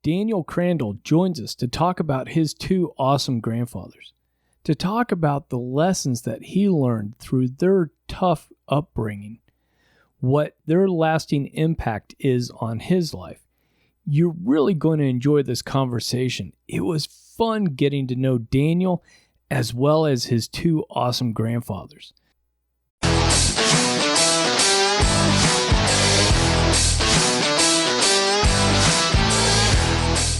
Daniel Crandall joins us to talk about his two awesome grandfathers, to talk about the lessons that he learned through their tough upbringing, what their lasting impact is on his life. You're really going to enjoy this conversation. It was fun getting to know Daniel as well as his two awesome grandfathers.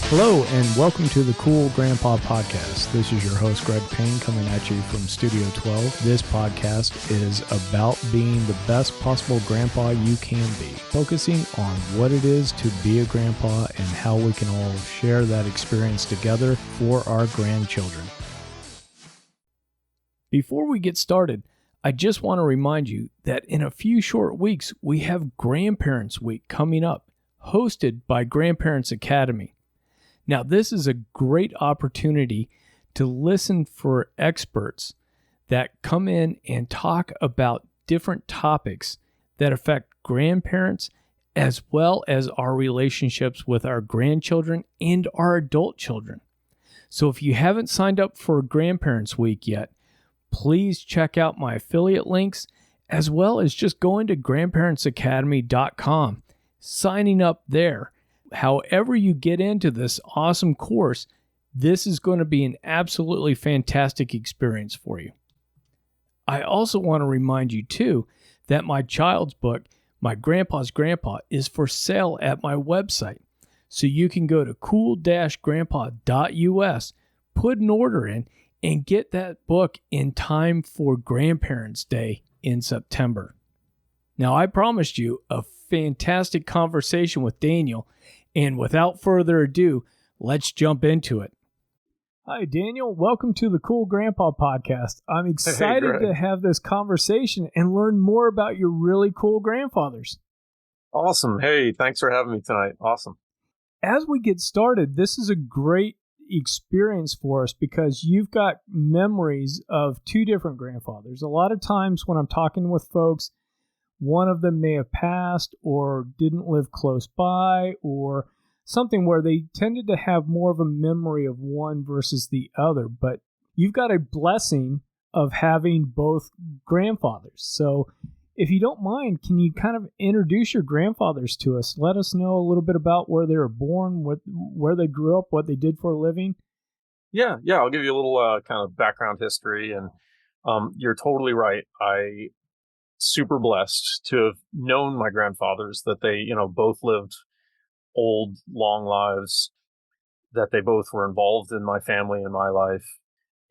Hello and welcome to the Cool Grandpa Podcast. This is your host, Greg Payne, coming at you from Studio 12. This podcast is about being the best possible grandpa you can be, focusing on what it is to be a grandpa and how we can all share that experience together for our grandchildren. Before we get started, I just want to remind you that in a few short weeks, we have Grandparents Week coming up, hosted by Grandparents Academy. Now, this is a great opportunity to listen for experts that come in and talk about different topics that affect grandparents as well as our relationships with our grandchildren and our adult children. So if you haven't signed up for Grandparents Week yet, please check out my affiliate links as well as just going to grandparentsacademy.com, signing up there. However you get into this awesome course, this is going to be an absolutely fantastic experience for you. I also want to remind you, too, that my child's book, My Grandpa's Grandpa, is for sale at my website. So you can go to cool-grandpa.us, put an order in, and get that book in time for Grandparents' Day in September. Now, I promised you a fantastic conversation with Daniel, and without further ado, let's jump into it. Hi, Daniel. Welcome to the Cool Grandpa Podcast. I'm excited to have this conversation and learn more about your really cool grandfathers. Awesome. Hey, thanks for having me tonight. Awesome. As we get started, this is a great experience for us because you've got memories of two different grandfathers. A lot of times when I'm talking with folks, one of them may have passed or didn't live close by or something where they tended to have more of a memory of one versus the other. But you've got a blessing of having both grandfathers. So if you don't mind, can you kind of introduce your grandfathers to us? Let us know a little bit about where they were born, where they grew up, what they did for a living. Yeah. I'll give you a little kind of background history. And you're totally right. I super blessed to have known my grandfathers, that they, both lived old, long lives, that they both were involved in my family and my life,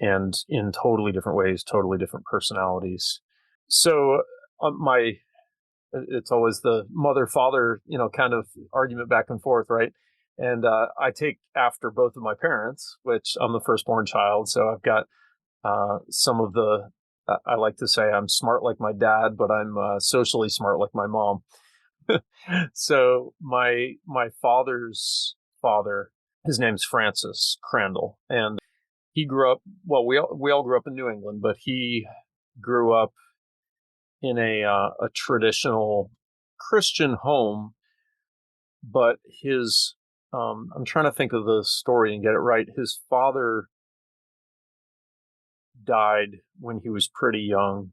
and in totally different ways, totally different personalities. So it's always the mother-father, kind of argument back and forth, right? And I take after both of my parents, which I'm the firstborn child. So I've got some of the, I like to say I'm smart like my dad, but I'm socially smart like my mom. So my father's father, his name's Francis Crandall, and he grew up, well, we all grew up in New England, but he grew up in a traditional Christian home. But his, I'm trying to think of the story and get it right. His father died when he was pretty young,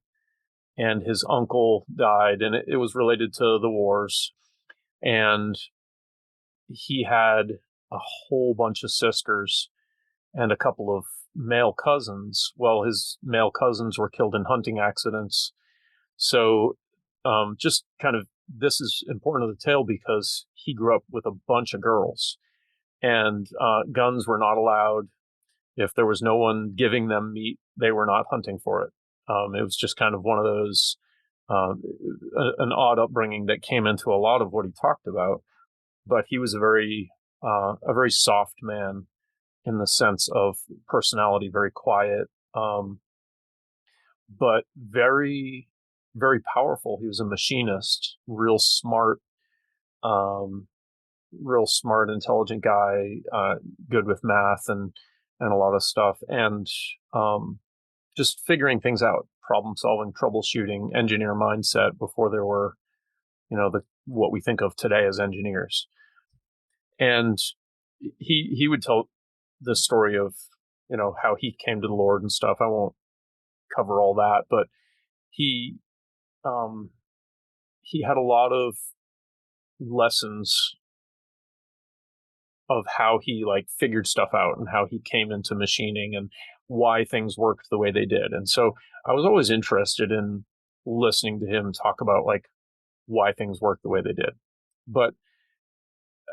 and his uncle died, and it was related to the wars. And he had a whole bunch of sisters and a couple of male cousins. Well, his male cousins were killed in hunting accidents. So just kind of, this is important to the tale because he grew up with a bunch of girls, and guns were not allowed. If there was no one giving them meat, they were not hunting for it. It was just kind of one of those, an odd upbringing that came into a lot of what he talked about. But he was a very soft man in the sense of personality, very quiet, but very, very powerful. He was a machinist, real smart, intelligent guy, good with math and a lot of stuff. And just figuring things out, problem solving, troubleshooting, engineer mindset before there were, what we think of today as engineers. And he would tell the story of, how he came to the Lord and stuff. I won't cover all that, but he um, he had a lot of lessons of how he like figured stuff out and how he came into machining and why things worked the way they did. And so I was always interested in listening to him talk about like why things worked the way they did. But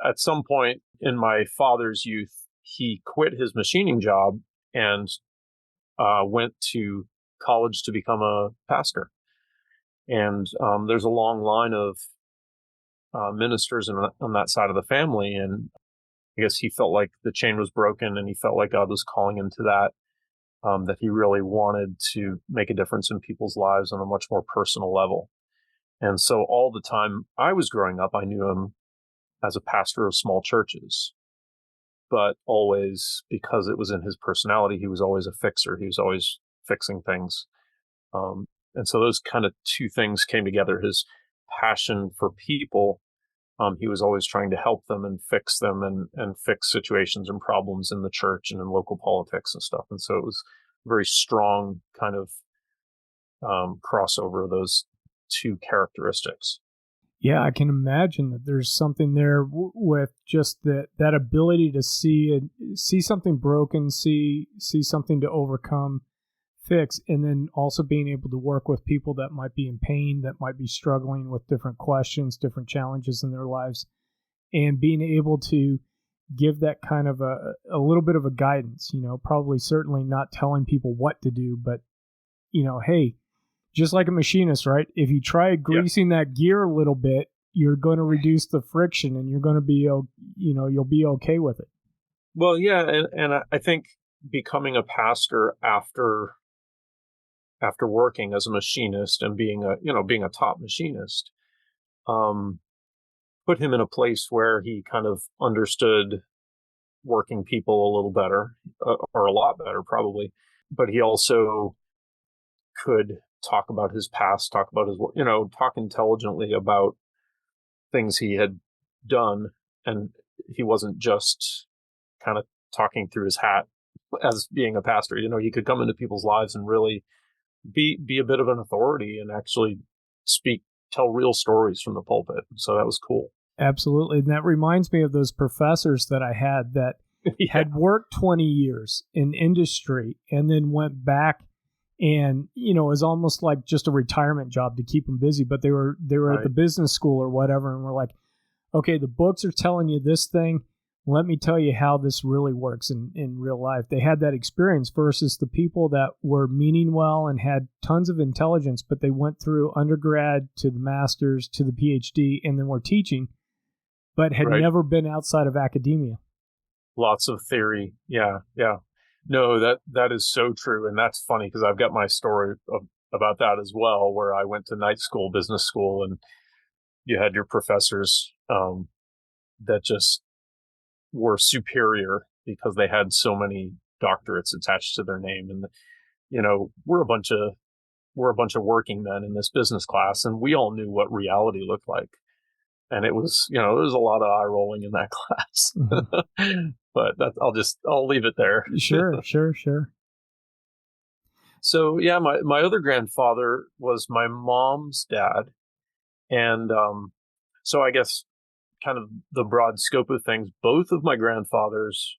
at some point in my father's youth, he quit his machining job and went to college to become a pastor. And there's a long line of ministers on that side of the family. And I guess he felt like the chain was broken and he felt like God was calling him to that, that he really wanted to make a difference in people's lives on a much more personal level. And so all the time I was growing up, I knew him as a pastor of small churches, but always because it was in his personality, he was always a fixer. He was always fixing things. And so those kind of two things came together, his passion for people. He was always trying to help them and fix them and fix situations and problems in the church and in local politics and stuff. And so it was a very strong kind of crossover of those two characteristics. Yeah, I can imagine that there's something there with just that ability to see something broken, see something to overcome, fix, and then also being able to work with people that might be in pain, that might be struggling with different questions, different challenges in their lives, and being able to give that kind of a little bit of a guidance, probably certainly not telling people what to do, but, hey, just like a machinist, right? If you try greasing that gear a little bit, you're going to reduce the friction and you're going to be, you'll be okay with it. Well, yeah. And I think becoming a pastor after working as a machinist and being a top machinist, put him in a place where he kind of understood working people a little better, or a lot better probably. But he also could talk about his past, talk about his work, talk intelligently about things he had done. And he wasn't just kind of talking through his hat as being a pastor. He could come into people's lives and really be a bit of an authority and actually tell real stories from the pulpit. So that was cool. Absolutely. And that reminds me of those professors that I had that had worked 20 years in industry and then went back and, it was almost like just a retirement job to keep them busy, but they were right at the business school or whatever. And we're like, okay, the books are telling you this thing. Let me tell you how this really works in real life. They had that experience versus the people that were meaning well and had tons of intelligence, but they went through undergrad to the master's to the PhD and then were teaching, but had never been outside of academia. Lots of theory. Yeah. No, that is so true. And that's funny because I've got my story about that as well, where I went to night school, business school, and you had your professors that just were superior because they had so many doctorates attached to their name. And, we're a bunch of working men in this business class, and we all knew what reality looked like. And it was, there was a lot of eye rolling in that class. Mm-hmm. But I'll leave it there. Sure. So yeah, my other grandfather was my mom's dad. And so I guess kind of the broad scope of things, both of my grandfathers,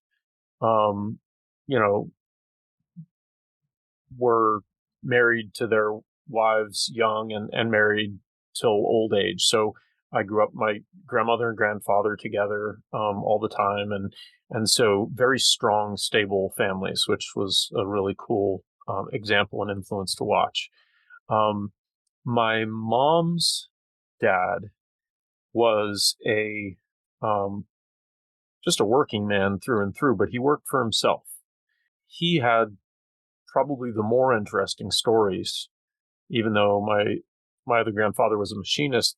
were married to their wives young and married till old age. So I grew up my grandmother and grandfather together all the time, and so very strong, stable families, which was a really cool example and influence to watch. My mom's dad was just a working man through and through, but he worked for himself. He had probably the more interesting stories, even though my other grandfather was a machinist.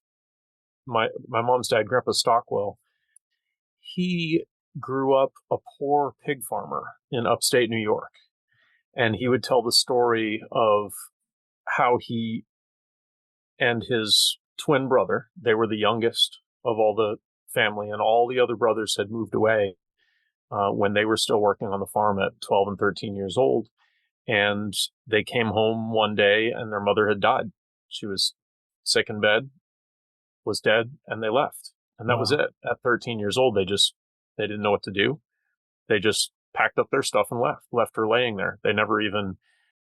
My mom's dad, Grandpa Stockwell, he grew up a poor pig farmer in upstate New York. And he would tell the story of how he and his twin brother, they were the youngest of all the family, and all the other brothers had moved away. when they were still working on the farm at 12 and 13 years old. And they came home one day and their mother had died. She was sick in bed, was dead, and they left. And that was it. At 13 years old, they didn't know what to do. They just packed up their stuff and left her laying there. They never even,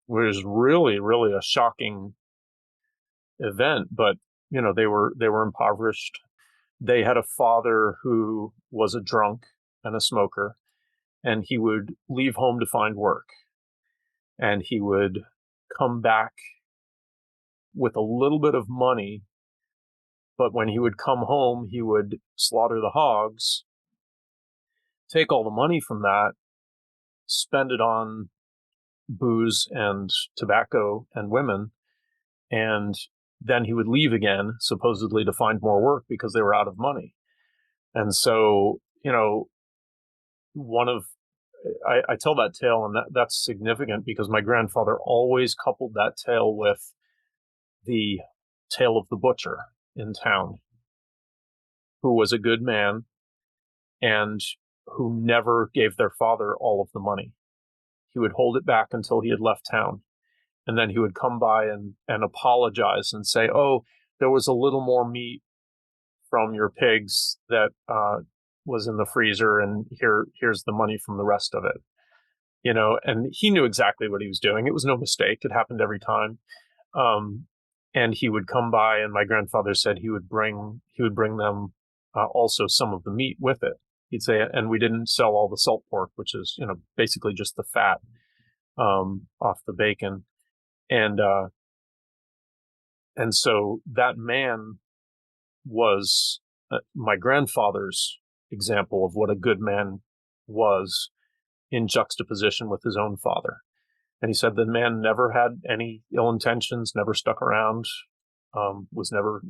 it was really, really a shocking event, but they were impoverished. They had a father who was a drunk and a smoker, and he would leave home to find work. And he would come back with a little bit of money, but when he would come home, he would slaughter the hogs, take all the money from that, spend it on booze and tobacco and women, and then he would leave again, supposedly to find more work because they were out of money. And so, I tell that tale, and that's significant because my grandfather always coupled that tale with the tale of the butcher in town, who was a good man and who never gave their father all of the money. He would hold it back until he had left town. And then he would come by and apologize and say, "Oh, there was a little more meat from your pigs that was in the freezer, and here's the money from the rest of it." And he knew exactly what he was doing. It was no mistake. It happened every time. And he would come by, and my grandfather said he would bring them also some of the meat with it. He'd say, and we didn't sell all the salt pork, which is, basically just the fat off the bacon. And so that man was my grandfather's example of what a good man was in juxtaposition with his own father. And he said the man never had any ill intentions, never stuck around, was never,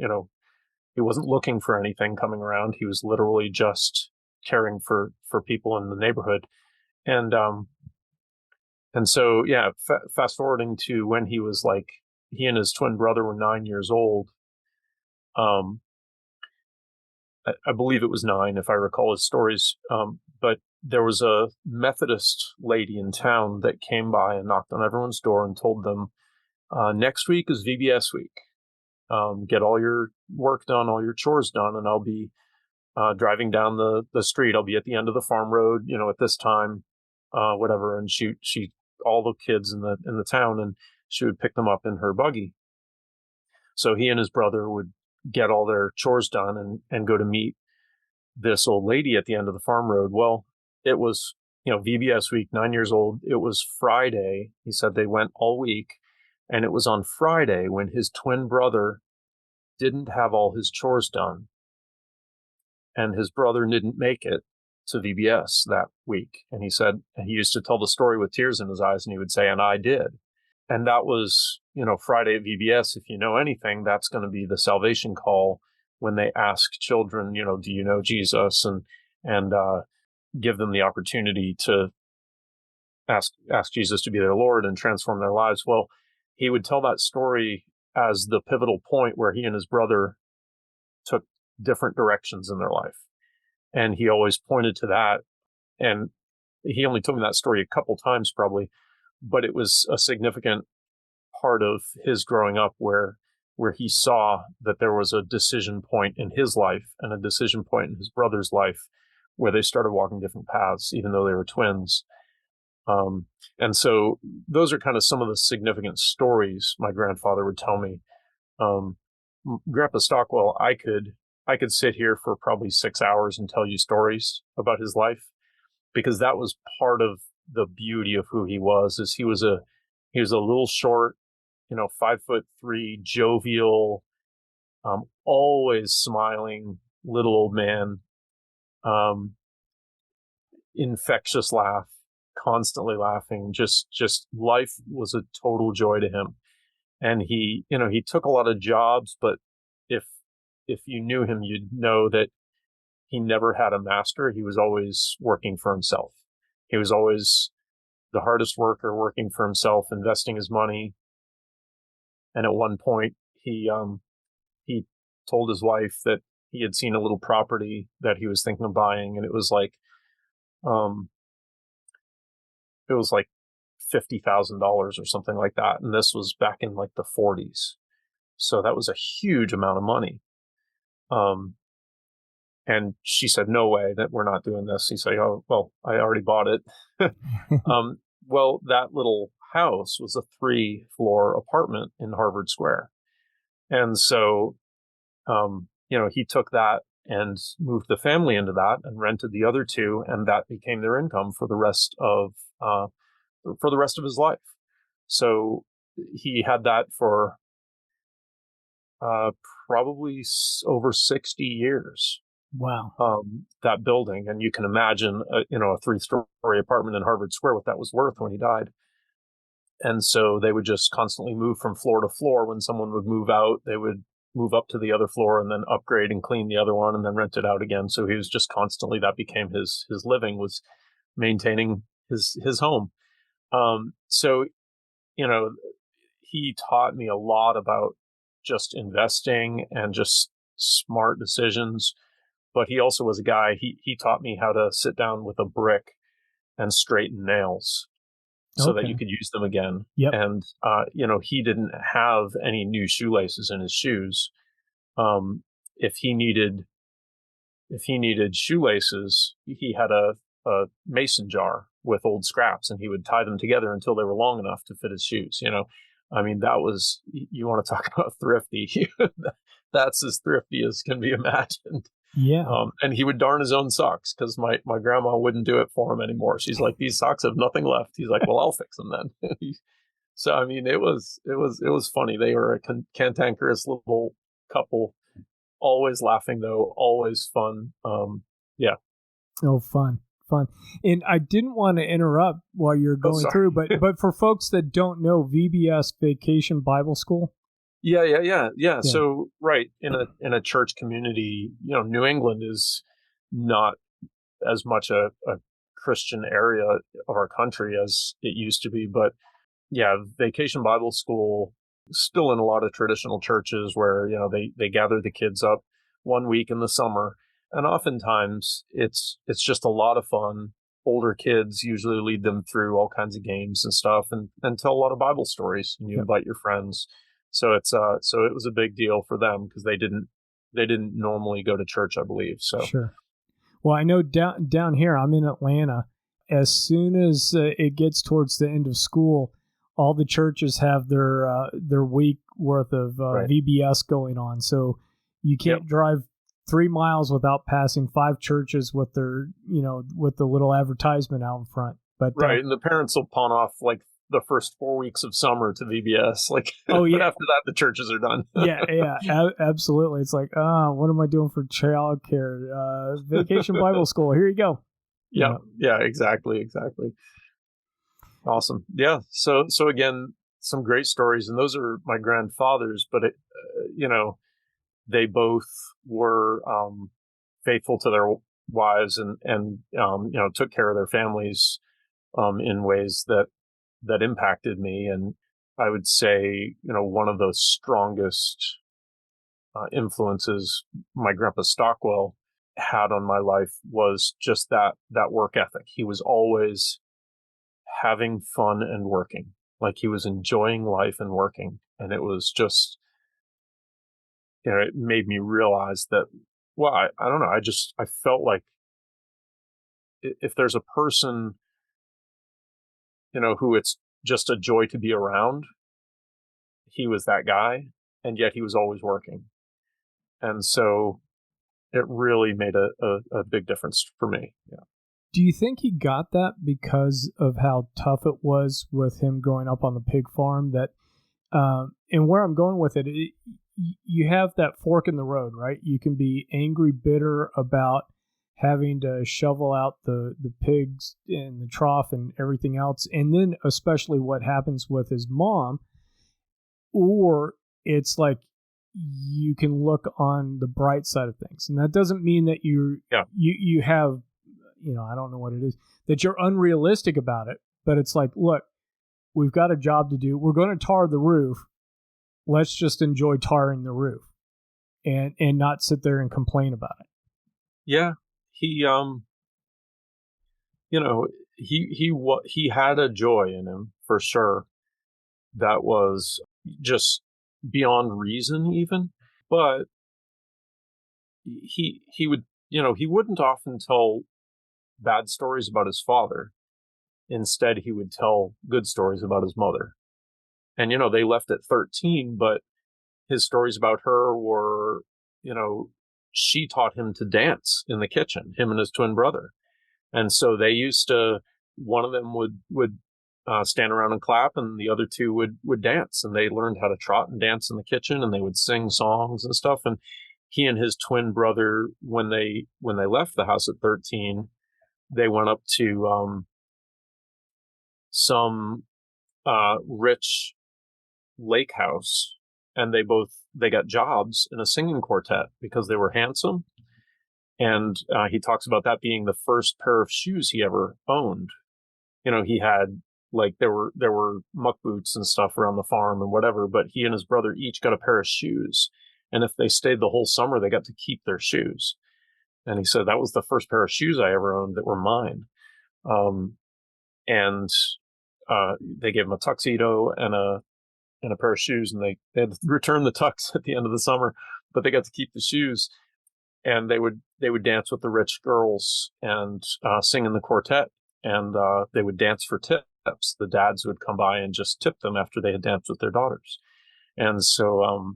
he wasn't looking for anything coming around. He was literally just caring for people in the neighborhood. And so, yeah, fast forwarding to when he was like, he and his twin brother were 9 years old. I believe it was 9, if I recall his stories. But there was a Methodist lady in town that came by and knocked on everyone's door and told them, next week is VBS week. Get all your work done, all your chores done, and I'll be driving down the street. I'll be at the end of the farm road, at this time, whatever. And she all the kids in the town, and she would pick them up in her buggy. So he and his brother would get all their chores done and go to meet this old lady at the end of the farm road. Well, it was, VBS week, 9 years old. It was Friday. He said they went all week. And it was on Friday when his twin brother didn't have all his chores done. And his brother didn't make it to VBS that week. And he said, he used to tell the story with tears in his eyes, and he would say, "And I did." And that was, Friday at VBS. If you know anything, that's going to be the salvation call when they ask children, do you know Jesus? And give them the opportunity to ask Jesus to be their Lord and transform their lives. Well, he would tell that story as the pivotal point where he and his brother took different directions in their life. And he always pointed to that. And he only told me that story a couple times probably, but it was a significant part of his growing up where he saw that there was a decision point in his life and a decision point in his brother's life where they started walking different paths, even though they were twins. And so those are kind of some of the significant stories my grandfather would tell me. Grandpa Stockwell, I could sit here for probably 6 hours and tell you stories about his life, because that was part of the beauty of who he was. Is he was a little short, 5'3", jovial, always smiling little old man, infectious laugh, constantly laughing. Just life was a total joy to him. And he took a lot of jobs, but if you knew him, you'd know that he never had a master. He was always working for himself. He was always the hardest worker, working for himself, investing his money. And at one point, he told his wife that he had seen a little property that he was thinking of buying, and it was like Um, it was like $50,000 or something like that. And this was back in like the 40s. So that was a huge amount of money. And she said, no way that we're not doing this. He said, oh, well, I already bought it. Well, that little house was a 3-floor apartment in Harvard Square. And so, he took that and moved the family into that and rented the other 2. And that became their income for the rest of his life. So he had that for probably over 60 years. Wow. That building. And you can imagine, a 3-story apartment in Harvard Square, what that was worth when he died. And so they would just constantly move from floor to floor. When someone would move out, they would move up to the other floor and then upgrade and clean the other one and then rent it out again. So he was just constantly, that became his living, was maintaining his home. So, he taught me a lot about just investing and just smart decisions. But he also was a guy, he taught me how to sit down with a brick and straighten nails so that you could use them again. Yep. And, he didn't have any new shoelaces in his shoes. If he needed shoelaces, he had a mason jar with old scraps, and he would tie them together until they were long enough to fit his shoes. I mean, that was, you want to talk about thrifty. That's as thrifty as can be imagined. Yeah. And he would darn his own socks because my grandma wouldn't do it for him anymore. She's like, these socks have nothing left. He's like, well, I'll fix them then. So, I mean, it was funny. They were a cantankerous little couple, always laughing though, always fun. Yeah. Oh, fun. And I didn't want to interrupt while you're going through, but for folks that don't know, VBS, Vacation Bible School. Yeah. So, right, in a church community, New England is not as much a Christian area of our country as it used to be. But yeah, Vacation Bible School, still in a lot of traditional churches where, they gather the kids up one week in the summer. And oftentimes it's just a lot of fun. Older kids usually lead them through all kinds of games and stuff and tell a lot of Bible stories, and you invite your friends. So it was a big deal for them because they didn't normally go to church, I believe. So sure. Well, I know down here, I'm in Atlanta. As soon as it gets towards the end of school, all the churches have their week worth of right. VBS going on. So you can't drive 3 miles without passing 5 churches with their, with the little advertisement out in front. But right, and the parents will pawn off like the first 4 weeks of summer to VBS. Like, oh yeah. But after that, the churches are done. Absolutely. It's like, what am I doing for childcare? Vacation Bible School. Here you go. Yeah, exactly. Awesome. Yeah. So again, some great stories, and those are my grandfathers. But they both were faithful to their wives and took care of their families in ways that impacted me. And I would say, one of the strongest influences my grandpa Stockwell had on my life was just that work ethic. He was always having fun and working, like he was enjoying life and working. And it was just, it made me realize that, well, I don't know. I felt like if there's a person, who it's just a joy to be around, he was that guy, and yet he was always working. And so it really made a big difference for me. Yeah. Do you think he got that because of how tough it was with him growing up on the pig farm? That, and where I'm going with it, you have that fork in the road, right? You can be angry, bitter about having to shovel out the pigs in the trough and everything else. And then especially what happens with his mom, or it's like you can look on the bright side of things. And that doesn't mean that you have, I don't know what it is, that you're unrealistic about it, but it's like, look, we've got a job to do. We're going to tar the roof. Let's just enjoy tarring the roof and not sit there and complain about it. Yeah. He, he had a joy in him for sure that was just beyond reason even, but he would, he wouldn't often tell bad stories about his father. Instead, he would tell good stories about his mother. And they left at 13, but his stories about her were, she taught him to dance in the kitchen, him and his twin brother. And so they used to, one of them would stand around and clap, and the other two would dance. And they learned how to trot and dance in the kitchen, and they would sing songs and stuff. And he and his twin brother, when they left the house at 13, they went up to some rich lake house, and they got jobs in a singing quartet because they were handsome. And he talks about that being the first pair of shoes he ever owned. He had, like, there were muck boots and stuff around the farm and whatever, but he and his brother each got a pair of shoes. And if they stayed the whole summer, they got to keep their shoes. And he said, that was the first pair of shoes I ever owned that were mine. And they gave him a tuxedo and a pair of shoes, and they had to return the tux at the end of the summer, but they got to keep the shoes. And they would dance with the rich girls and sing in the quartet, and they would dance for tips. The dads would come by and just tip them after they had danced with their daughters. And so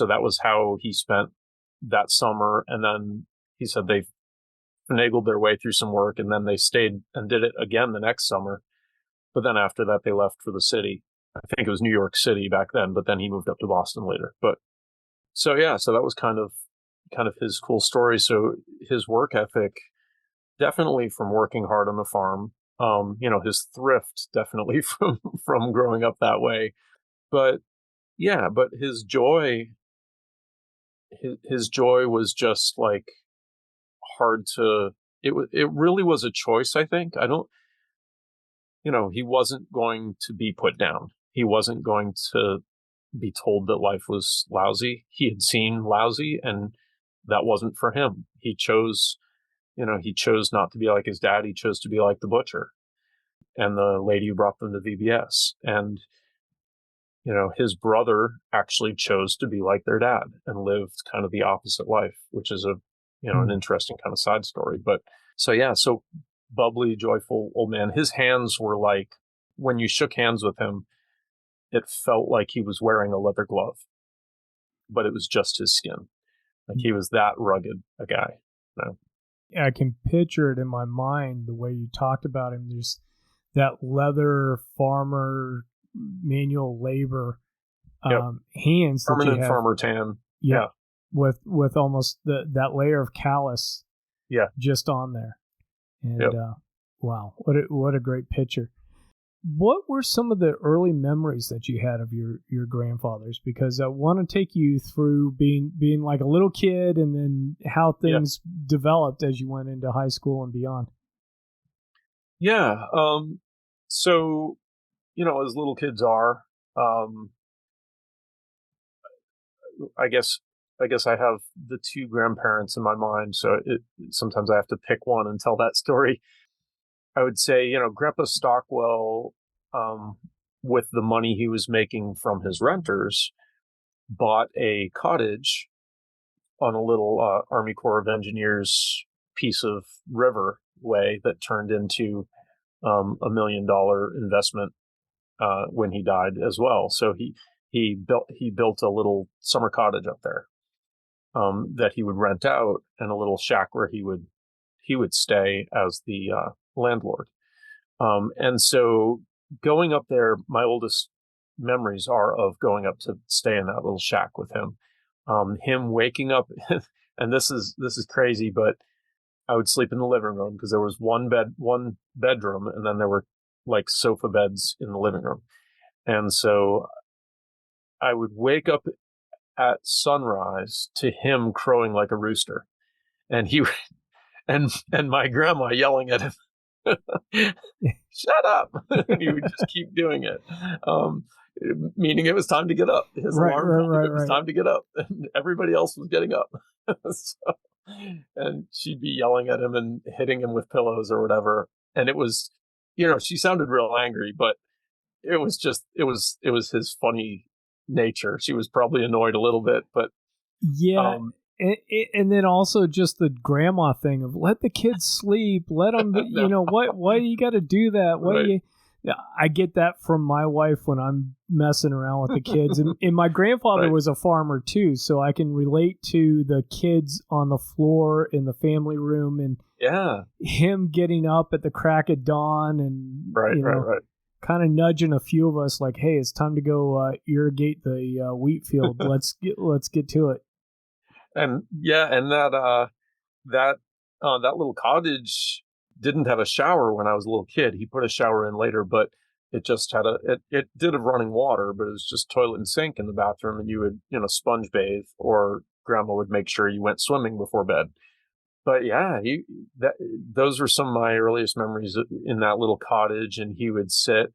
that was how he spent that summer. And then he said they finagled their way through some work, and then they stayed and did it again the next summer. But then after that, they left for the city. I think it was New York City back then, but then he moved up to Boston later. But so that was kind of his cool story. So his work ethic, definitely from working hard on the farm, his thrift, definitely from growing up that way. But his joy was just like hard to, it really was a choice. I think, he wasn't going to be put down. He wasn't going to be told that life was lousy. He had seen lousy, and that wasn't for him. He chose not to be like his dad. He chose to be like the butcher and the lady who brought them to VBS. And, his brother actually chose to be like their dad and lived kind of the opposite life, which is an interesting kind of side story. But so bubbly, joyful old man. His hands were like, when you shook hands with him, it felt like he was wearing a leather glove, but it was just his skin. Like, he was that rugged a guy. I can picture it in my mind the way you talked about him. There's that leather farmer, manual labor hands. Permanent that you have, farmer tan. Yeah. With almost that layer of callus. Yeah. Just on there. And wow, what a great picture. What were some of the early memories that you had of your grandfathers? Because I want to take you through being like a little kid, and then how things developed as you went into high school and beyond. Yeah. So, as little kids are, I guess I have the two grandparents in my mind. So sometimes I have to pick one and tell that story. I would say, Grandpa Stockwell, with the money he was making from his renters, bought a cottage on a little Army Corps of Engineers piece of riverway that turned into $1 million investment when he died as well. So he built a little summer cottage up there that he would rent out, and a little shack where he would stay as the landlord. And so going up there, my oldest memories are of going up to stay in that little shack with him. Him waking up, and this is crazy, but I would sleep in the living room because there was one bedroom, and then there were like sofa beds in the living room. And so I would wake up at sunrise to him crowing like a rooster, and and my grandma yelling at him, "Shut up!" He would just keep doing it, meaning it was time to get up. His alarm, it was time to get up, and everybody else was getting up. And she'd be yelling at him and hitting him with pillows or whatever. And it was, she sounded real angry, but it was his funny nature. She was probably annoyed a little bit, but yeah. And then also just the grandma thing of let the kids sleep, let them, No. why do you got to do that? Right. Yeah, I get that from my wife when I'm messing around with the kids. And my grandfather Right. was a farmer too, so I can relate to the kids on the floor in the family room and Yeah. him getting up at the crack of dawn and, Right. kind of nudging a few of us like, hey, it's time to go irrigate the wheat field. Let's get to it. And that little cottage didn't have a shower when I was a little kid. He put a shower in later, but it just had it did have running water, but it was just toilet and sink in the bathroom, and you would, sponge bathe, or grandma would make sure you went swimming before bed. But yeah, those were some of my earliest memories in that little cottage. And he would sit,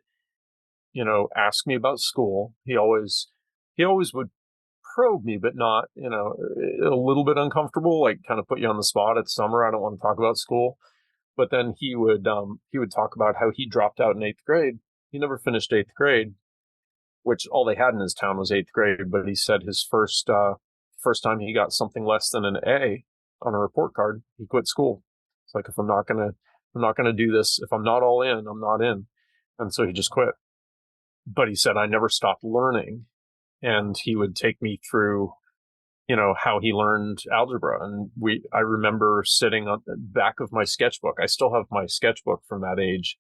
ask me about school. He always would probe me, but not, a little bit uncomfortable, like kind of put you on the spot. It's summer, I don't want to talk about school. But then he would talk about how he dropped out in 8th grade. He never finished 8th grade, which all they had in his town was 8th grade. But he said his first time he got something less than an A on a report card, he quit school. It's like, if I'm not gonna do this, if I'm not all in, I'm not in. And so he just quit. But he said, I never stopped learning. And he would take me through, how he learned algebra. And I remember sitting on the back of my sketchbook. I still have my sketchbook from that age,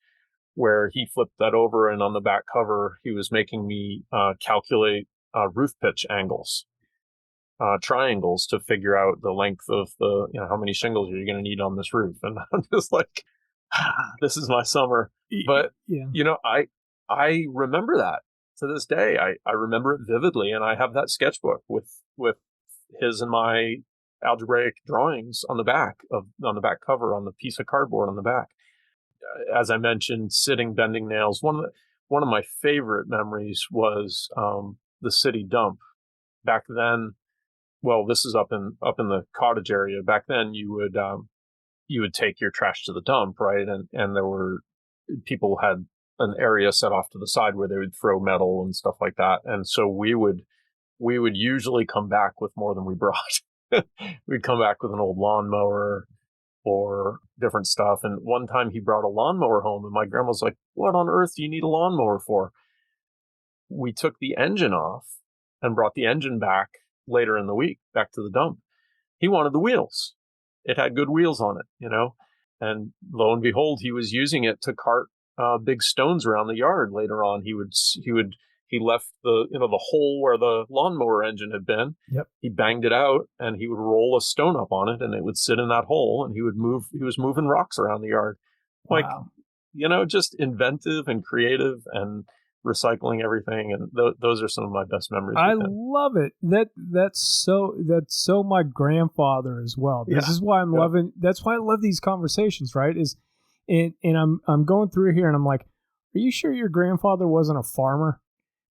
where he flipped that over, and on the back cover, he was making me calculate roof pitch angles, triangles, to figure out the length of how many shingles you're going to need on this roof. And I'm just like, this is my summer. But, Yeah. I remember that to this day. I remember it vividly, and I have that sketchbook with his and my algebraic drawings on the back cover, on the piece of cardboard on the back. As I mentioned, sitting bending nails. One of my favorite memories was the city dump. Back then, well, this is up in the cottage area. Back then, you would take your trash to the dump, right? And there were people had an area set off to the side where they would throw metal and stuff like that. And so we would usually come back with more than we brought. We'd come back with an old lawnmower or different stuff. And one time he brought a lawnmower home, and my grandma's like, what on earth do you need a lawnmower for? We took the engine off and brought the engine back later in the week, back to the dump. He wanted the wheels. It had good wheels on it, and lo and behold, he was using it to cart big stones around the yard. Later on, he left the hole where the lawnmower engine had been. Yep. He banged it out, and he would roll a stone up on it, and it would sit in that hole, and he was moving rocks around the yard. Wow. Like, just inventive and creative and recycling everything. And those are some of my best memories. I love it. That's so my grandfather as well. This is why that's why I love these conversations, right? And I'm going through here, and I'm like, are you sure your grandfather wasn't a farmer?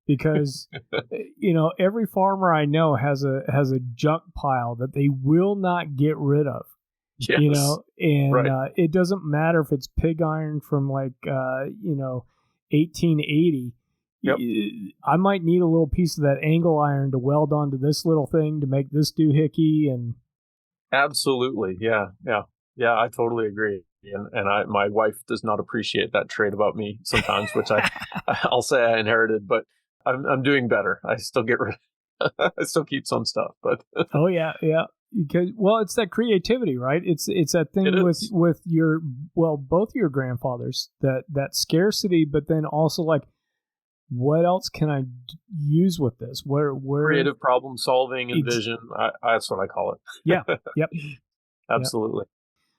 Because every farmer I know has a junk pile that they will not get rid of. Yes. And right. It doesn't matter if it's pig iron from 1880. Yep. I might need a little piece of that angle iron to weld onto this little thing to make this doohickey. And absolutely, yeah. I totally agree. And my wife does not appreciate that trait about me sometimes, which I'll say I inherited, but I'm doing better. I still I still keep some stuff, but oh yeah. Because it's that creativity, right? It's that thing with both your grandfathers, that scarcity, but then also like, what else can I use with this? Where creative problem solving and vision. That's what I call it. Yeah. Yep. Absolutely. Yep.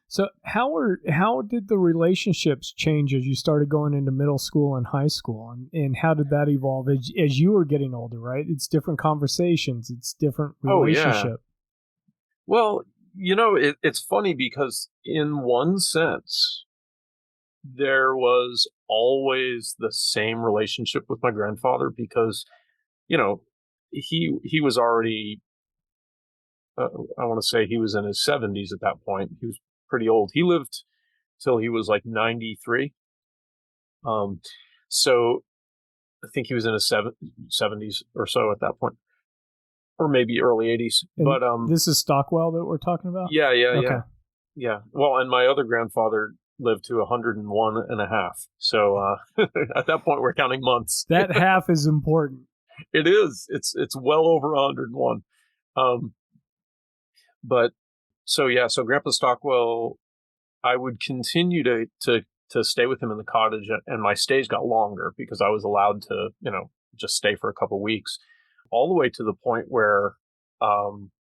So how did the relationships change as you started going into middle school and high school, and how did that evolve as you were getting older? Right, it's different conversations, it's different relationship. Oh, yeah. Well, it's funny because in one sense, there was always the same relationship with my grandfather, because, he was already, I want to say he was in his 70s at that point. He was pretty old. He lived till he was like 93. So I think he was in his 70s or so at that point, or maybe early 80s. And but this is Stockwell that we're talking about? Yeah. Okay. Yeah. Well, and my other grandfather lived to 101 and a half. So at that point, we're counting months. That half is important. It is. It's well over 101. But so Grandpa Stockwell, I would continue to stay with him in the cottage, and my stays got longer because I was allowed to, just stay for a couple weeks, all the way to the point where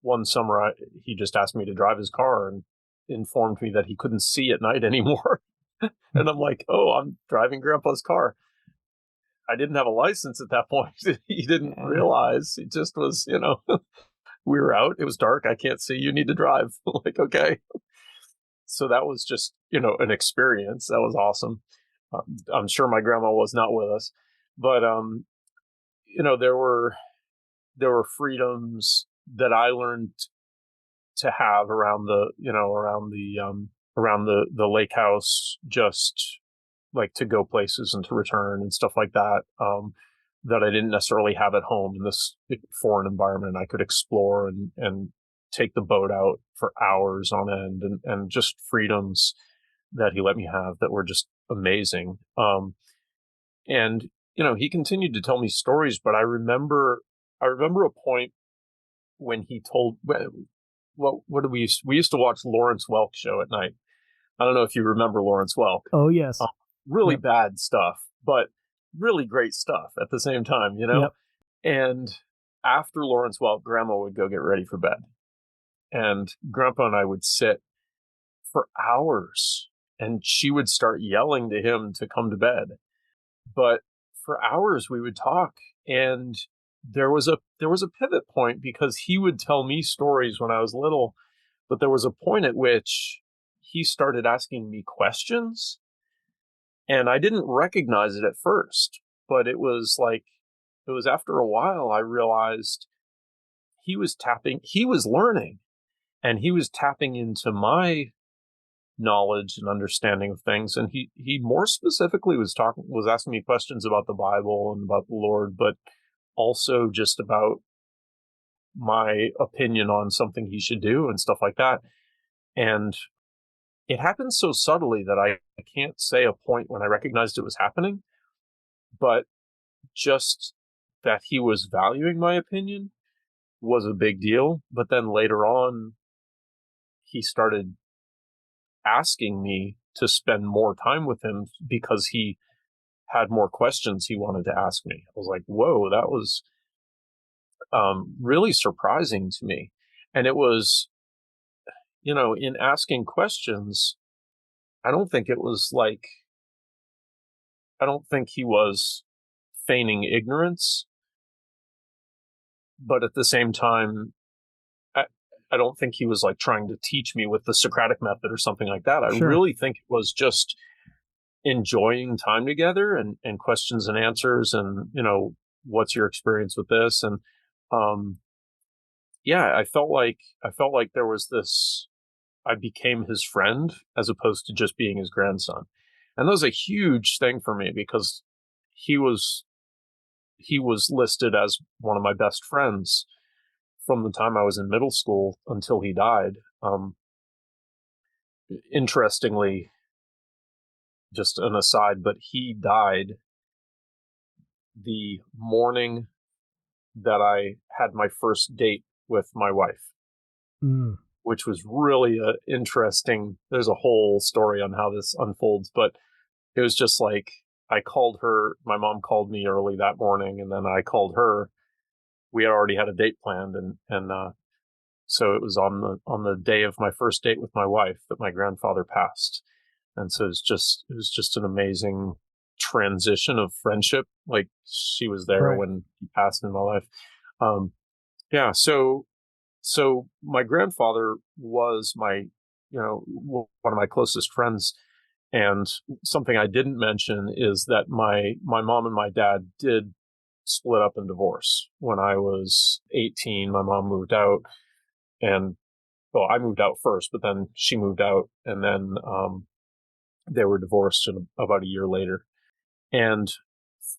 one summer he just asked me to drive his car and informed me that he couldn't see at night anymore. And I'm like, oh, I'm driving Grandpa's car. I didn't have a license at that point. He didn't realize. It just was, we were out. It was dark. I can't see. You need to drive. Like, okay. So that was just, an experience. That was awesome. I'm sure my grandma was not with us, but, there were freedoms that I learned to have around the lake house, just like to go places and to return and stuff like that, that I didn't necessarily have at home in this foreign environment. I could explore and take the boat out for hours on end, and just freedoms that he let me have that were just amazing. And he continued to tell me stories, but I remember a point when he told, what did we used to watch Lawrence Welk show at night. I don't know if you remember Lawrence Welk. Oh, yes. Really bad stuff, but really great stuff at the same time, Yep. And after Lawrence Welk, Grandma would go get ready for bed. And Grandpa and I would sit for hours, and she would start yelling to him to come to bed. But for hours we would talk, and there was a pivot point, because he would tell me stories when I was little, but there was a point at which he started asking me questions, and I didn't recognize it at first, but it was after a while I realized he was learning, and he was tapping into my knowledge and understanding of things. And he more specifically was asking me questions about the Bible and about the Lord, but also just about my opinion on something he should do and stuff like that. And it happened so subtly that I can't say a point when I recognized it was happening, but just that he was valuing my opinion was a big deal. But then later on, he started asking me to spend more time with him because he had more questions he wanted to ask me. I was like, whoa, that was really surprising to me. And it was, in asking questions, I don't think he was feigning ignorance, but at the same time, I don't think he was like trying to teach me with the Socratic method or something like that. I really think it was just enjoying time together, and questions and answers, and, what's your experience with this? And, I felt like there was this, I became his friend as opposed to just being his grandson. And that was a huge thing for me, because he was listed as one of my best friends from the time I was in middle school until he died. Interestingly, just an aside, but he died the morning that I had my first date with my wife, which was really interesting. There's a whole story on how this unfolds, but it was just like, I called her, my mom called me early that morning, and then I called her. We had already had a date planned, and so it was on the day of my first date with my wife that my grandfather passed. And so it was just an amazing transition of friendship. Like, she was there when he passed in my life. So my grandfather was one of my closest friends. And something I didn't mention is that my mom and my dad did split up and divorce. When I was 18, my mom moved out, and I moved out first, but then she moved out, and then They were divorced about a year later. And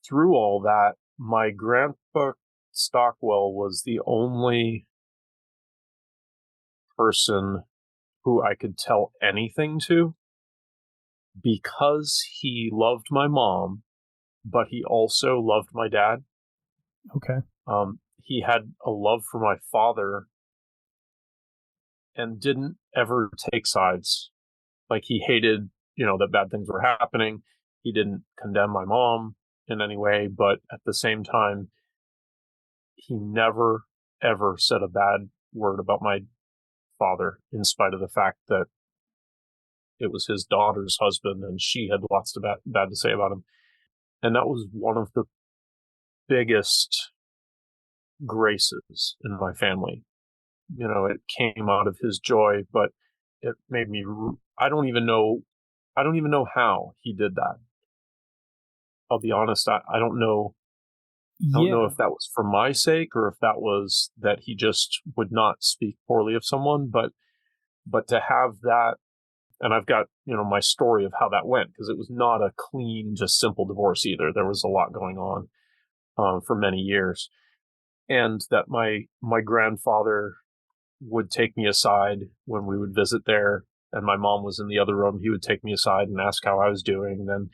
through all that, my grandpa Stockwell was the only person who I could tell anything to, because he loved my mom, but he also loved my dad. Okay. He had a love for my father and didn't ever take sides. Like, he hated, that bad things were happening. He didn't condemn my mom in any way, but at the same time, he never, ever said a bad word about my father, in spite of the fact that it was his daughter's husband and she had lots of bad to say about him. And that was one of the biggest graces in my family. It came out of his joy, but it made me, I don't even know how he did that. I'll be honest, I don't know. I don't know if that was for my sake or if that was that he just would not speak poorly of someone, but to have that, and I've got, my story of how that went, because it was not a clean, just simple divorce either. There was a lot going on for many years. And that my grandfather would take me aside when we would visit there, and my mom was in the other room. He would take me aside and ask how I was doing, and then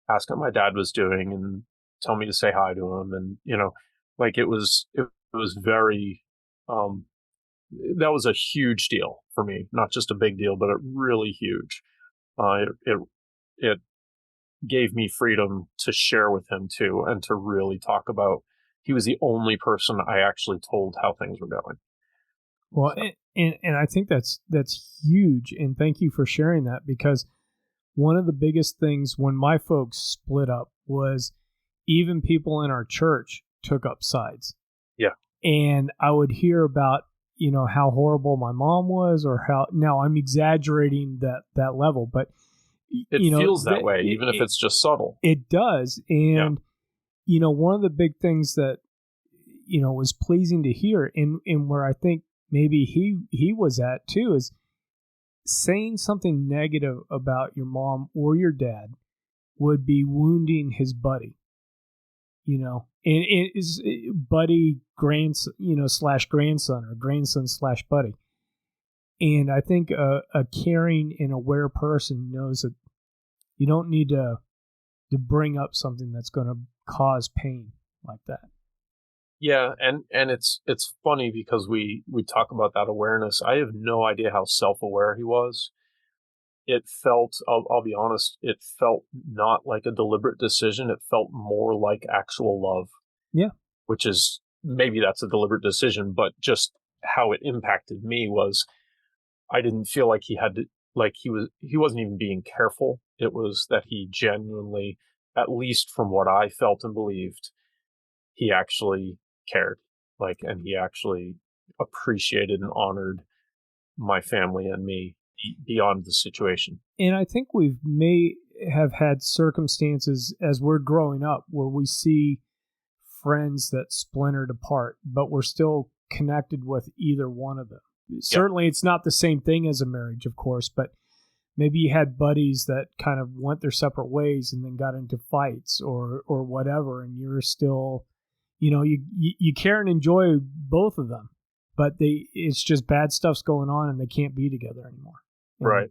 ask how my dad was doing, and tell me to say hi to him. And, it was very, that was a huge deal for me, not just a big deal, but a really huge. It gave me freedom to share with him too, and to really talk about. He was the only person I actually told how things were going. Well, and I think that's huge, and thank you for sharing that, because one of the biggest things when my folks split up was even people in our church took up sides. Yeah. And I would hear about, how horrible my mom was, or how, now I'm exaggerating that level, but it feels that way, even if it's just subtle. It does. And, one of the big things that, was pleasing to hear, and where I think maybe he was at too, is saying something negative about your mom or your dad would be wounding his buddy, and it is buddy grandson, slash grandson, or grandson slash buddy. And I think a caring and aware person knows that you don't need to bring up something that's going to cause pain like that. Yeah, and it's funny because we talk about that awareness. I have no idea how self-aware he was. It felt, I'll be honest, it felt not like a deliberate decision. It felt more like actual love. Yeah. Which is, maybe that's a deliberate decision, but just how it impacted me was, I didn't feel like he had to, like he wasn't even being careful. It was that he genuinely, at least from what I felt and believed, he actually cared, and he actually appreciated and honored my family and me beyond the situation. And I think we may have had circumstances as we're growing up where we see friends that splintered apart, but we're still connected with either one of them. Yep. Certainly it's not the same thing as a marriage, of course, but maybe you had buddies that kind of went their separate ways and then got into fights or whatever, and you're still, you care and enjoy both of them, but it's just bad stuff's going on and they can't be together anymore. Right.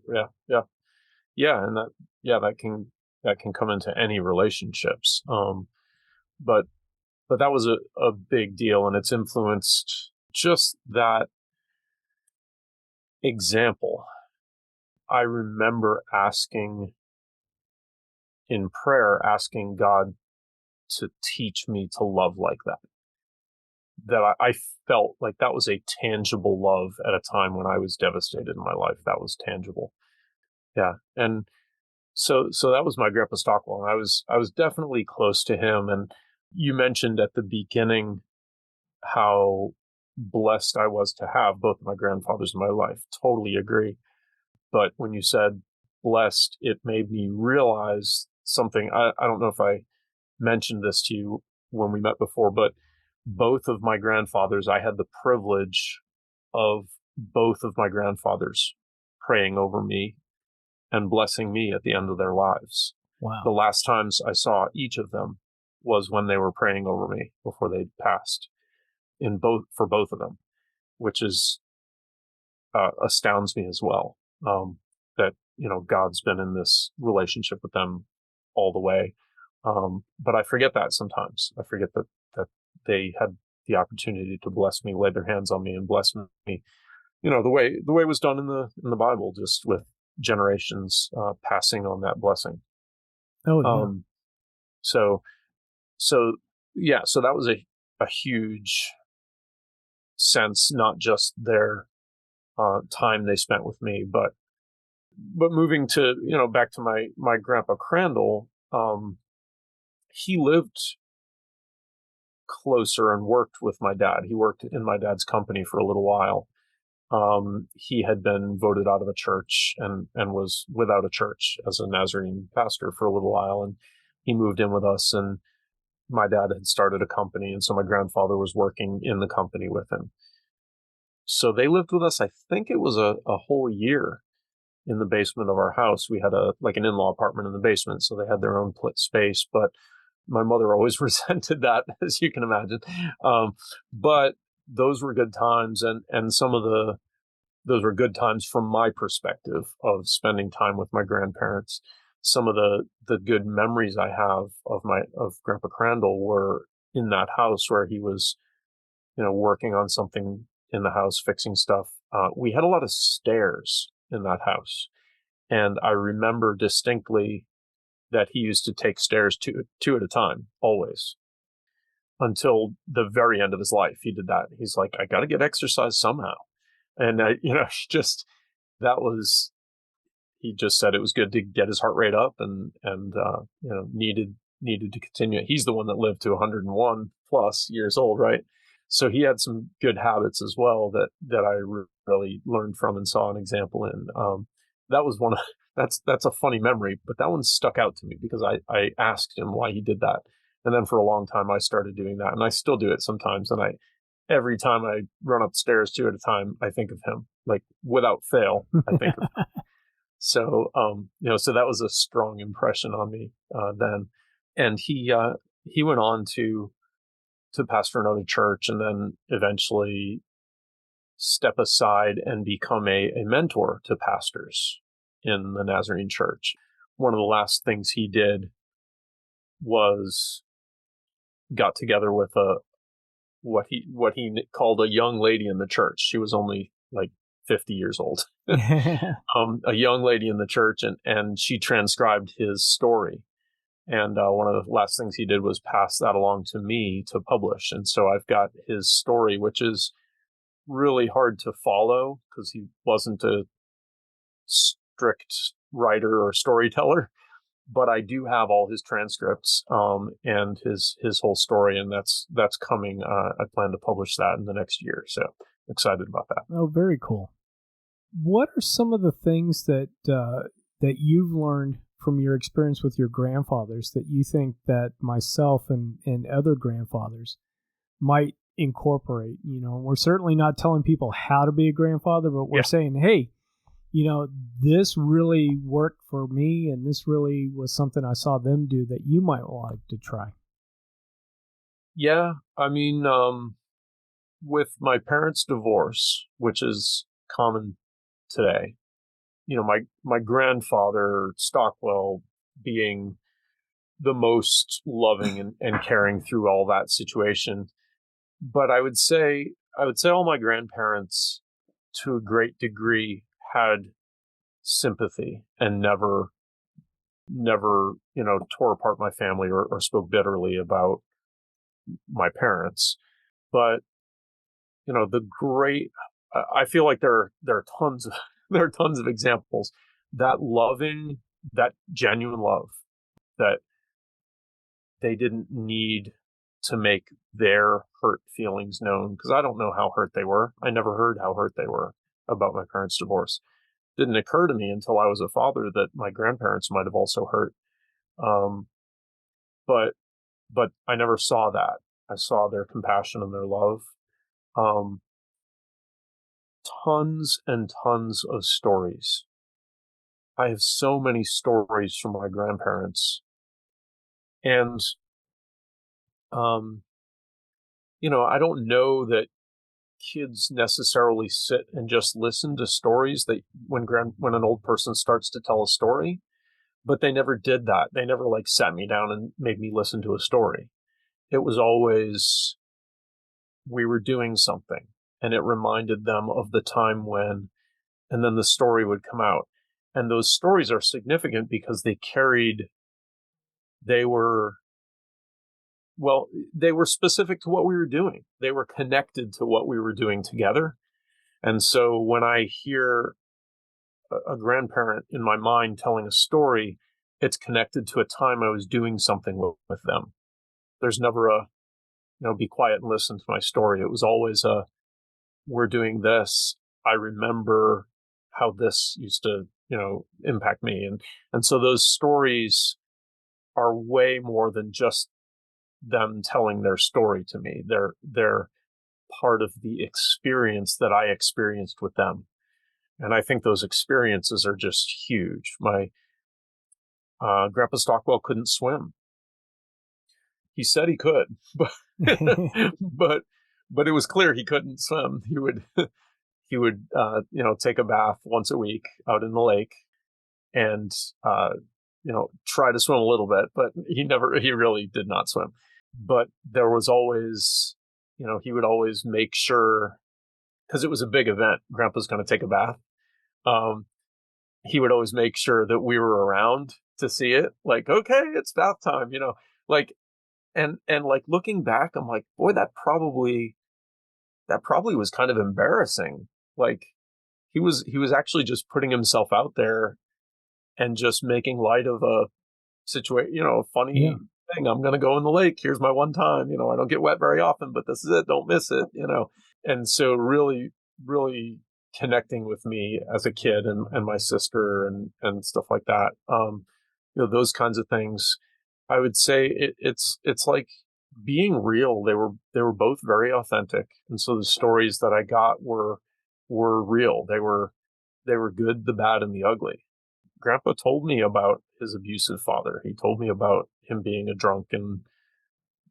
Yeah. And that can come into any relationships. But that was a big deal, and it's influenced just that example. I remember asking in prayer, asking God to teach me to love like that. That I felt like that was a tangible love at a time when I was devastated in my life. That was tangible. Yeah. And so that was my Grandpa Stockwell. And I was definitely close to him. And you mentioned at the beginning how blessed I was to have both my grandfathers in my life. Totally agree. But when you said blessed, it made me realize something. I don't know if I mentioned this to you when we met before, but both of my grandfathers, I had the privilege of both of my grandfathers praying over me and blessing me at the end of their lives. Wow. The last times I saw each of them was when they were praying over me before they passed, for both of them, which is astounds me as well. That God's been in this relationship with them all the way. But I forget that sometimes. I forget that they had the opportunity to bless me, lay their hands on me, and bless me. The way it was done in the Bible, just with generations passing on that blessing. Oh, yeah. So yeah, so that was a huge sense, not just their time they spent with me, but moving to back to my grandpa Crandall. He lived closer and worked with my dad. He worked in my dad's company for a little while. He had been voted out of a church and was without a church as a Nazarene pastor for a little while, and he moved in with us, and my dad had started a company, and so my grandfather was working in the company with him. So they lived with us, I think it was a whole year in the basement of our house. We had an in-law apartment in the basement, so they had their own space, but my mother always resented that, as you can imagine. But those were good times, and those were good times from my perspective of spending time with my grandparents. Some of the good memories I have of Grandpa Crandall were in that house where he was, working on something in the house, fixing stuff. We had a lot of stairs in that house, and I remember distinctly that he used to take stairs two at a time, always, until the very end of his life. He did that. He's like, I got to get exercise somehow. And, he just said it was good to get his heart rate up and needed to continue. He's the one that lived to 101 plus years old, right? So he had some good habits as well that I really learned from and saw an example in. That was that's a funny memory, but that one stuck out to me because I asked him why he did that. And then for a long time, I started doing that, and I still do it sometimes. And every time I run upstairs two at a time, I think of him, like without fail. I think of him. So, so that was a strong impression on me then. And he went on to pastor another church, and then eventually step aside and become a mentor to pastors in the Nazarene church. One of the last things he did was got together with what he called a young lady in the church. She was only like 50 years old. A young lady in the church, and she transcribed his story. And one of the last things he did was pass that along to me to publish. And so I've got his story, which is really hard to follow because he wasn't a strict writer or storyteller. But I do have all his transcripts and his whole story, and that's coming. I plan to publish that in the next year, so excited about that. Oh, very cool. What are some of the things that you've learned from your experience with your grandfathers that you think that myself and other grandfathers might incorporate? We're certainly not telling people how to be a grandfather, but we're saying, hey, this really worked for me, and this really was something I saw them do that you might like to try. Yeah, I mean, with my parents' divorce, which is common today, my grandfather Stockwell being the most loving and caring through all that situation. But I would say all my grandparents, to a great degree, had sympathy and never tore apart my family or spoke bitterly about my parents. But I feel like there are tons of examples that genuine love, that they didn't need to make their hurt feelings known, because I don't know how hurt they were. I never heard how hurt they were about my parents' divorce. Didn't occur to me until I was a father that my grandparents might have also hurt. But I never saw that. I saw their compassion and their love. Tons and tons of stories I have so many stories from my grandparents. And, I don't know that kids necessarily sit and just listen to stories that when an old person starts to tell a story, but they never did that. They never like sat me down and made me listen to a story. It was always we were doing something and it reminded them of the time when, and then the story would come out. And those stories are significant because they were, they were specific to what we were doing. They were connected to what we were doing together. And so when I hear a grandparent in my mind telling a story, it's connected to a time I was doing something with them. There's never be quiet and listen to my story. It was always we're doing this. I remember how this used to, impact me. And so those stories are way more than just them telling their story to me. They're part of the experience that I experienced with them. And I think those experiences are just huge. My Grandpa Stockwell couldn't swim. He said he could, but but it was clear he couldn't swim. He would take a bath once a week out in the lake and try to swim a little bit, but he really did not swim. But there was always, he would always make sure, because it was a big event, Grandpa's going to take a bath. He would always make sure that we were around to see it. Like, okay, it's bath time, like, and like looking back, I'm like, boy, that probably was kind of embarrassing. Like he was actually just putting himself out there and just making light of a situation, a funny thing. I'm going to go in the lake. Here's my one time, I don't get wet very often, but this is it. Don't miss it, And so really, really connecting with me as a kid and my sister and stuff like that. Those kinds of things. I would say it's like being real. They were both very authentic. And so the stories that I got were real. They were good, the bad, and the ugly. Grandpa told me about his abusive father. He told me about him being a drunk, and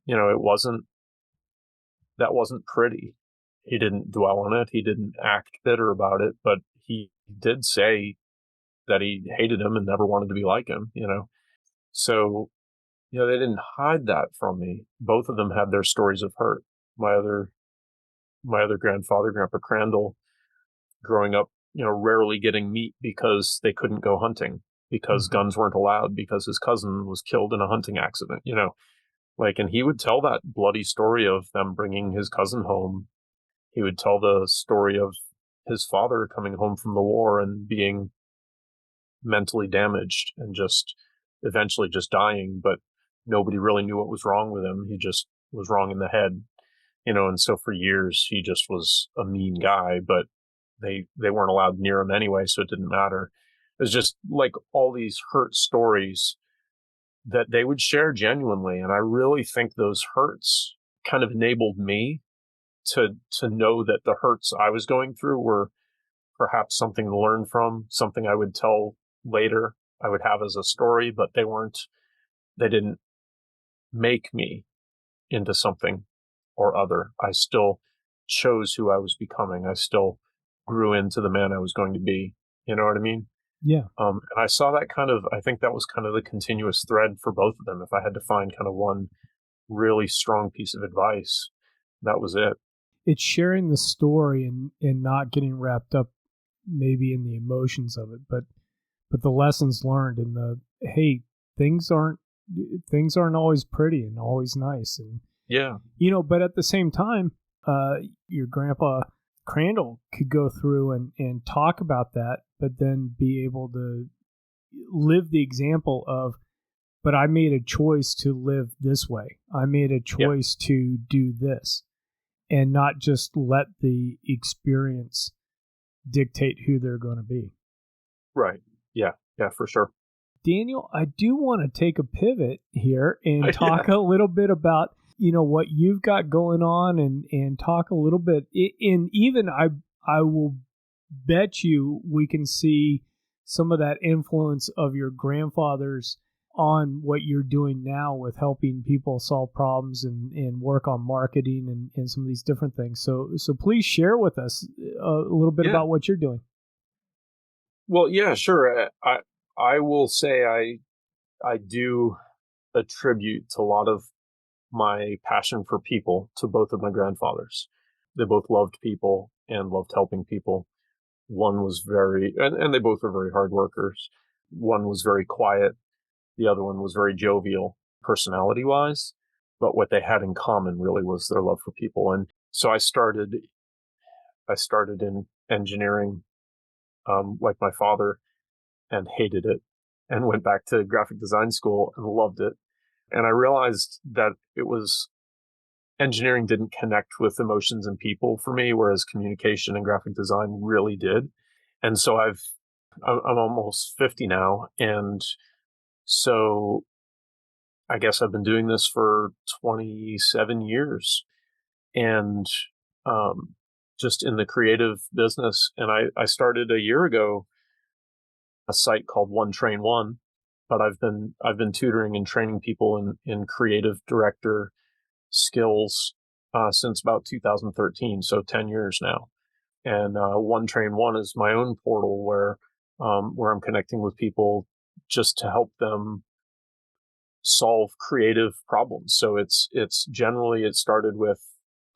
that wasn't pretty. He didn't dwell on it. He didn't act bitter about it, but he did say that he hated him and never wanted to be like him, So, they didn't hide that from me. Both of them had their stories of hurt. My other grandfather, Grandpa Crandall, growing up, rarely getting meat because they couldn't go hunting, because guns weren't allowed, because his cousin was killed in a hunting accident, and he would tell that bloody story of them bringing his cousin home. He would tell the story of his father coming home from the war and being mentally damaged and just eventually just dying, but nobody really knew what was wrong with him. He just was wrong in the head, and so for years he just was a mean guy, but they weren't allowed near him anyway, so it didn't matter. It was just like all these hurt stories that they would share genuinely. And I really think those hurts kind of enabled me to know that the hurts I was going through were perhaps something to learn from, something I would tell later, I would have as a story, but they didn't make me into something or other. I still chose who I was becoming. I still grew into the man I was going to be. You know what I mean? Yeah. And I saw that I think that was kind of the continuous thread for both of them. If I had to find kind of one really strong piece of advice, that was it. It's sharing the story and not getting wrapped up maybe in the emotions of it, but the lessons learned and hey, things aren't always pretty and always nice. And yeah, but at the same time, your grandpa Crandall could go through and talk about that, but then be able to live the example of, but I made a choice to live this way. I made a choice to do this, and not just let the experience dictate who they're going to be. Right. Yeah. Yeah, for sure. Daniel, I do want to take a pivot here and talk a little bit about, what you've got going on and talk a little bit. And even I will bet you we can see some of that influence of your grandfathers on what you're doing now with helping people solve problems and work on marketing and some of these different things. So please share with us a little bit about what you're doing. Well, yeah, sure. I will say I do attribute to a lot of my passion for people to both of my grandfathers. They both loved people and loved helping people. One was and they both were very hard workers. One was very quiet. The other one was very jovial personality wise. But what they had in common really was their love for people. And so I started in engineering, like my father, and hated it, and went back to graphic design school and loved it. And I realized that engineering didn't connect with emotions and people for me, whereas communication and graphic design really did. And so I'm almost 50 now. And so I guess I've been doing this for 27 years and just in the creative business. And I started a year ago a site called One Train One, but I've been tutoring and training people in creative director skills since about 2013, so 10 years now. And One Train One is my own portal where I'm connecting with people just to help them solve creative problems. So it's generally, it started with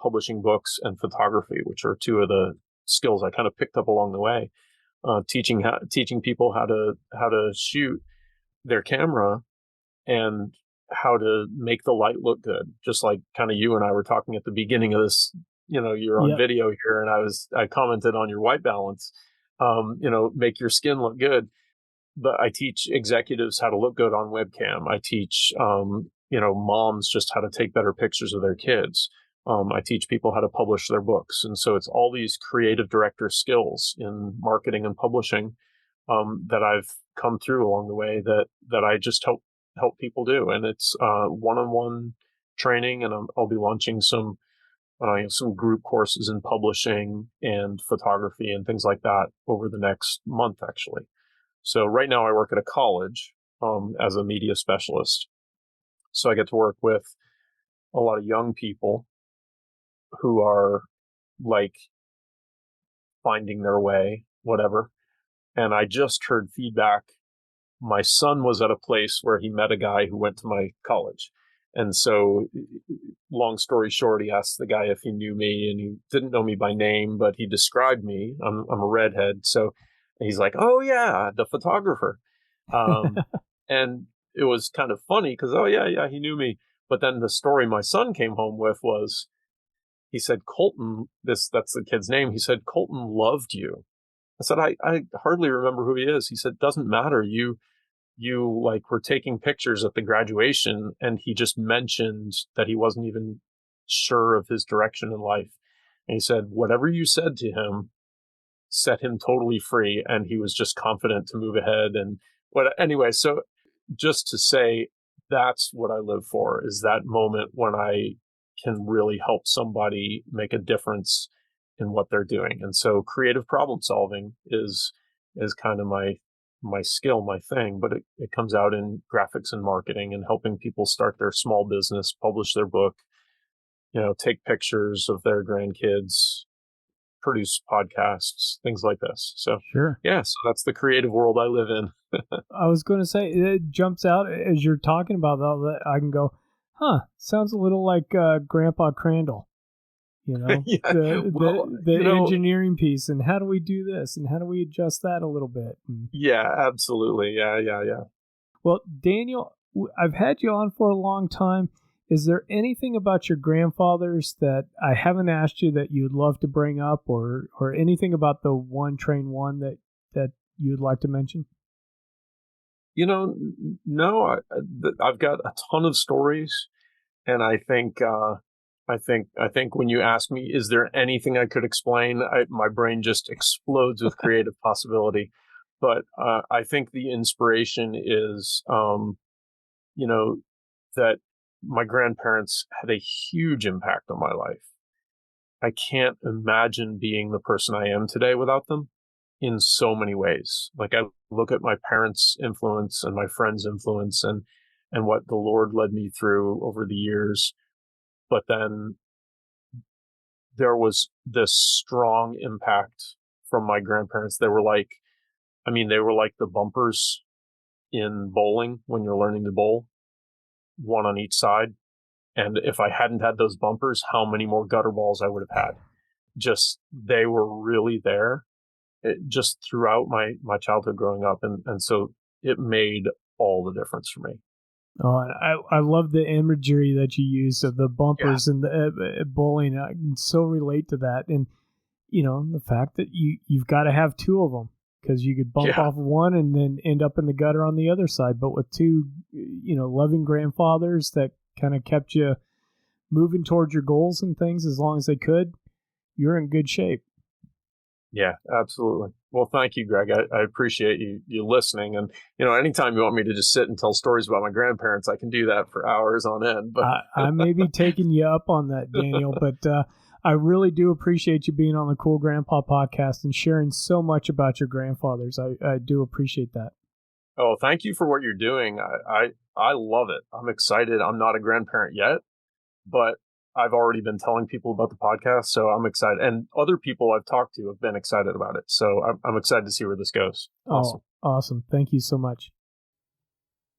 publishing books and photography, which are two of the skills I kind of picked up along the way. Teaching people how to shoot their camera and how to make the light look good. Just like kind of you and I were talking at the beginning of this, you're on video here, and I commented on your white balance, make your skin look good. But I teach executives how to look good on webcam. I teach, moms just how to take better pictures of their kids. I teach people how to publish their books. And so it's all these creative director skills in marketing and publishing that I've come through along the way that I just help people do. And it's one-on-one training, and I'll be launching some group courses in publishing and photography and things like that over the next month, actually. So right now I work at a college as a media specialist. So I get to work with a lot of young people who are like finding their way, whatever. And I just heard feedback. My son was at a place where he met a guy who went to my college. And so, long story short, he asked the guy if he knew me, and he didn't know me by name, but he described me. I'm a redhead. So he's like, "Oh yeah, the photographer." And it was kind of funny because, oh yeah, he knew me. But then the story my son came home with was, he said, "Colton," that's the kid's name. He said, "Colton loved you." I said, I hardly remember who he is. He said, "Doesn't matter. You like were taking pictures at the graduation," and he just mentioned that he wasn't even sure of his direction in life. And he said, "Whatever you said to him set him totally free, and he was just confident to move ahead." And anyway, so just to say, that's what I live for, is that moment when I can really help somebody make a difference in what they're doing. And so creative problem solving is kind of my skill, my thing, but it comes out in graphics and marketing and helping people start their small business, publish their book, take pictures of their grandkids, produce podcasts, things like this. So sure. Yeah, so that's the creative world I live in. I was going to say, it jumps out as you're talking about all that. I can go, sounds a little like Grandpa Crandall. Yeah. The engineering piece, and how do we do this, and how do we adjust that a little bit? Yeah, absolutely. Yeah. Well, Daniel, I've had you on for a long time. Is there anything about your grandfathers that I haven't asked you that you'd love to bring up, or anything about the One Train One that you'd like to mention? No, I've got a ton of stories, and I think when you ask me, is there anything I could explain, my brain just explodes with creative possibility. But I think the inspiration is, that my grandparents had a huge impact on my life. I can't imagine being the person I am today without them. in so many ways. Like I look at my parents' influence and my friends' influence and what the Lord led me through over the years. But then there was this strong impact from my grandparents. They were like the bumpers in bowling when you're learning to bowl, one on each side. And if I hadn't had those bumpers, how many more gutter balls I would have had. Just, they were really there just throughout my childhood growing up. And so it made all the difference for me. Oh, and I love the imagery that you use of the bumpers and the bowling. I can so relate to that. And, the fact that you've got to have two of them, because you could bump off one and then end up in the gutter on the other side. But with two, loving grandfathers that kind of kept you moving towards your goals and things as long as they could, you're in good shape. Yeah, absolutely. Well, thank you, Greg. I appreciate you listening. And, anytime you want me to just sit and tell stories about my grandparents, I can do that for hours on end. But I may be taking you up on that, Daniel, but I really do appreciate you being on the Cool Grandpa podcast and sharing so much about your grandfathers. I do appreciate that. Oh, thank you for what you're doing. I love it. I'm excited. I'm not a grandparent yet, but I've already been telling people about the podcast, so I'm excited. And other people I've talked to have been excited about it. So I'm excited to see where this goes. Awesome. Oh, awesome. Thank you so much.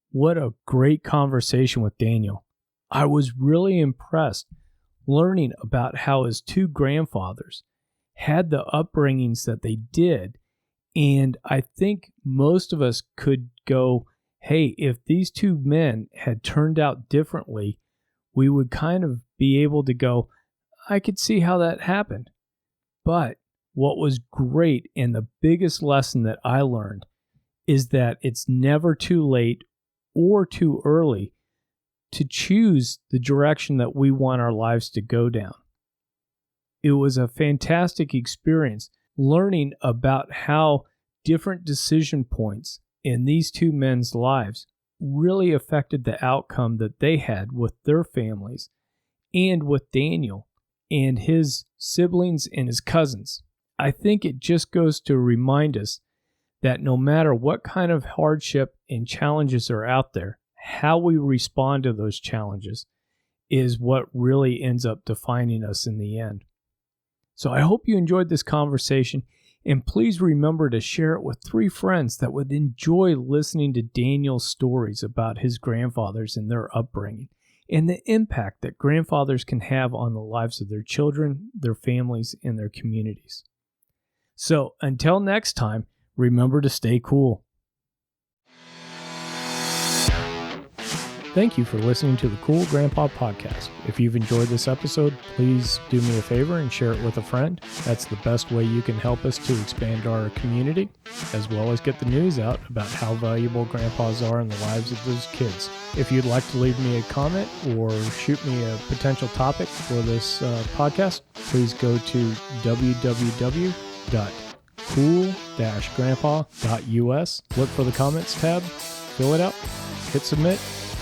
What a great conversation with Daniel. I was really impressed learning about how his two grandfathers had the upbringings that they did. And I think most of us could go, hey, if these two men had turned out differently, we would kind of be able to go, I could see how that happened. But what was great, and the biggest lesson that I learned, is that it's never too late or too early to choose the direction that we want our lives to go down. It was a fantastic experience learning about how different decision points in these two men's lives really affected the outcome that they had with their families and with Daniel and his siblings and his cousins. I think it just goes to remind us that no matter what kind of hardship and challenges are out there, how we respond to those challenges is what really ends up defining us in the end. So I hope you enjoyed this conversation, and please remember to share it with 3 friends that would enjoy listening to Daniel's stories about his grandfathers and their upbringing, and the impact that grandfathers can have on the lives of their children, their families, and their communities. So until next time, remember to stay cool. Thank you for listening to the Cool Grandpa Podcast. If you've enjoyed this episode, please do me a favor and share it with a friend. That's the best way you can help us to expand our community, as well as get the news out about how valuable grandpas are in the lives of those kids. If you'd like to leave me a comment or shoot me a potential topic for this podcast, please go to www.cool-grandpa.us. Look for the comments tab, fill it out, hit submit.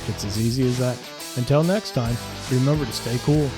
It's as easy as that. Until next time, remember to stay cool.